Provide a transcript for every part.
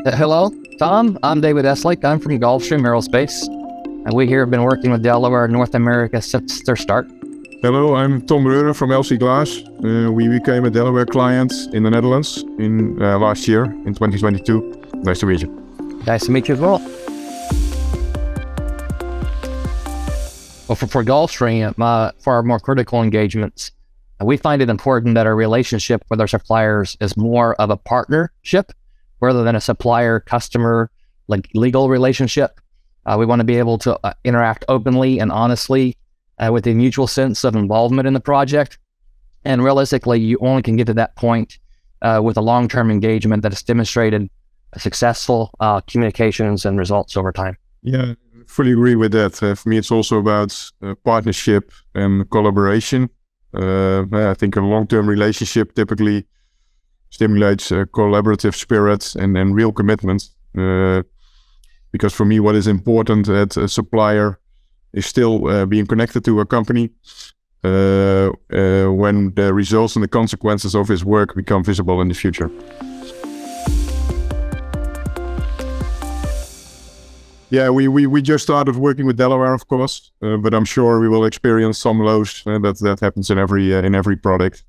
Hello, Tom. I'm David Eslick. I'm from Gulfstream Aerospace, and we here have been working with Delaware in North America since their start. Hello, I'm Tom Breure from Crisal Glass. We became a Delaware client in the Netherlands in last year, in 2022. Nice to meet you. Nice to meet you as well. Well, for Gulfstream, for our more critical engagements, we find it important that our relationship with our suppliers is more of a partnership rather than a supplier-customer legal relationship. We want to be able to interact openly and honestly with a mutual sense of involvement in the project. And realistically, you only can get to that point with a long-term engagement that has demonstrated successful communications and results over time. Yeah, fully agree with that. For me, it's also about partnership and collaboration. I think a long-term relationship typically stimulates a collaborative spirit and real commitment. Because for me, what is important at a supplier is still being connected to a company when the results and the consequences of his work become visible in the future. Yeah, we just started working with Delaware, of course, but I'm sure we will experience some lows. That happens in every product.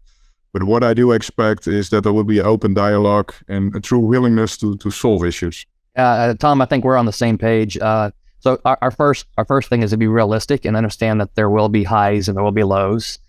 But what I do expect is that there will be open dialogue and a true willingness to solve issues. Tom, I think we're on the same page. So our first thing is to be realistic and understand that there will be highs and there will be lows.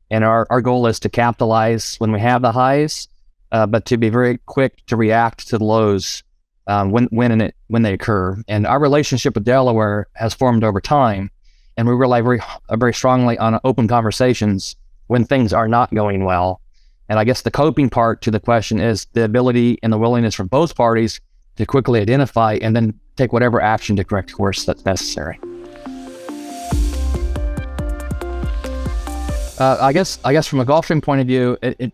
And our goal is to capitalize when we have the highs, but to be very quick to react to the lows when they occur. And our relationship with Delaware has formed over time, and we rely very strongly on open conversations when things are not going well. And I guess the coping part to the question is the ability and the willingness from both parties to quickly identify and then take whatever action to correct course that's necessary. I guess from a Gulfstream point of view, it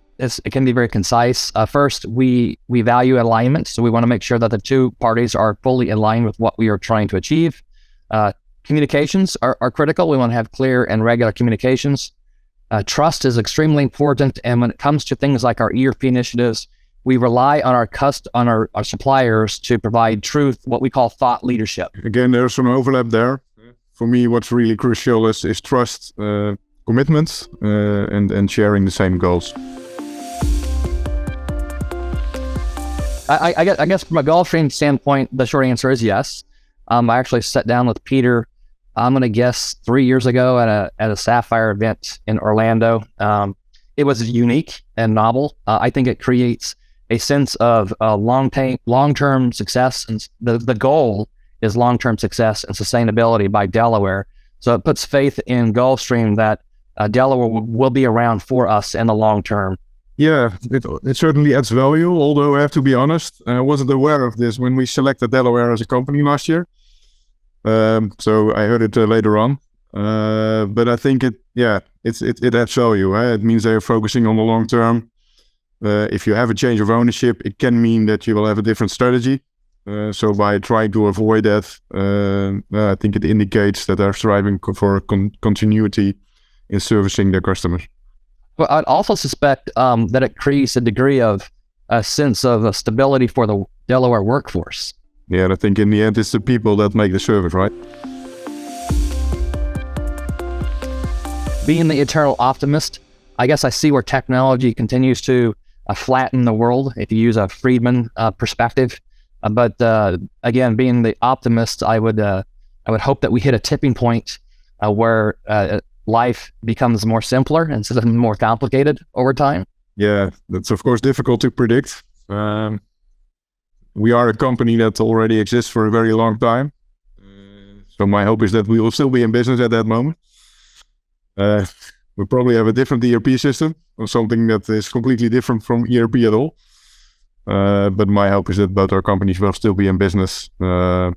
can be very concise. First, we value alignment, so we want to make sure that the two parties are fully aligned with what we are trying to achieve. Communications are critical. We want to have clear and regular communications. Trust is extremely important, and when it comes to things like our ERP initiatives, we rely on our suppliers to provide what we call thought leadership. Again, there's some overlap there. For me, what's really crucial is trust, commitment, and sharing the same goals. I guess from a Gulfstream standpoint, the short answer is yes. I actually sat down with Peter, I'm going to guess 3 years ago at a Sapphire event in Orlando. It was unique and novel. I think it creates a sense of long-term success, and the goal is long-term success and sustainability by Delaware. So it puts faith in Gulfstream that Delaware will be around for us in the long term. Yeah, it certainly adds value, although I have to be honest, I wasn't aware of this when we selected Delaware as a company last year. So I heard it later on. But I think it adds value. It means they're focusing on the long term. If you have a change of ownership, it can mean that you will have a different strategy. So by trying to avoid that, I think it indicates that they're striving for continuity in servicing their customers. Well, I'd also suspect that it creates a degree of a sense of stability for the Delaware workforce. Yeah, I think in the end, it's the people that make the service, right? Being the eternal optimist, I guess I see where technology continues to flatten the world, if you use a Friedman perspective. But again, being the optimist, I would hope that we hit a tipping point where life becomes more simpler instead of more complicated over time. Yeah, that's of course difficult to predict. We are a company that already exists for a very long time. So my hope is that we will still be in business at that moment. We probably have a different ERP system or something that is completely different from ERP at all. But my hope is that both our companies will still be in business and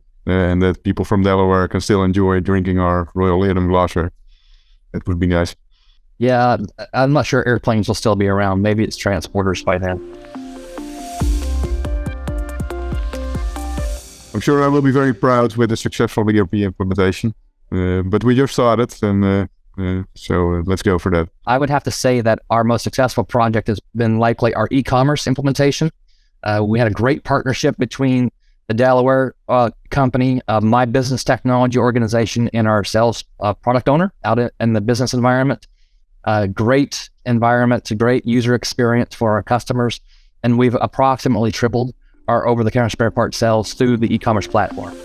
that people from Delaware can still enjoy drinking our Royal Leerdam glassware. That would be nice. Yeah, I'm not sure airplanes will still be around. Maybe it's transporters by then. I'm sure I will be very proud with the successful ERP implementation. But we just started, and so let's go for that. I would have to say that our most successful project has been likely our e-commerce implementation. We had a great partnership between the Delaware company, my business technology organization, and our sales product owner out in the business environment. Great environment, it's a great user experience for our customers, and we've approximately tripled our over-the-counter spare parts sales through the e-commerce platform.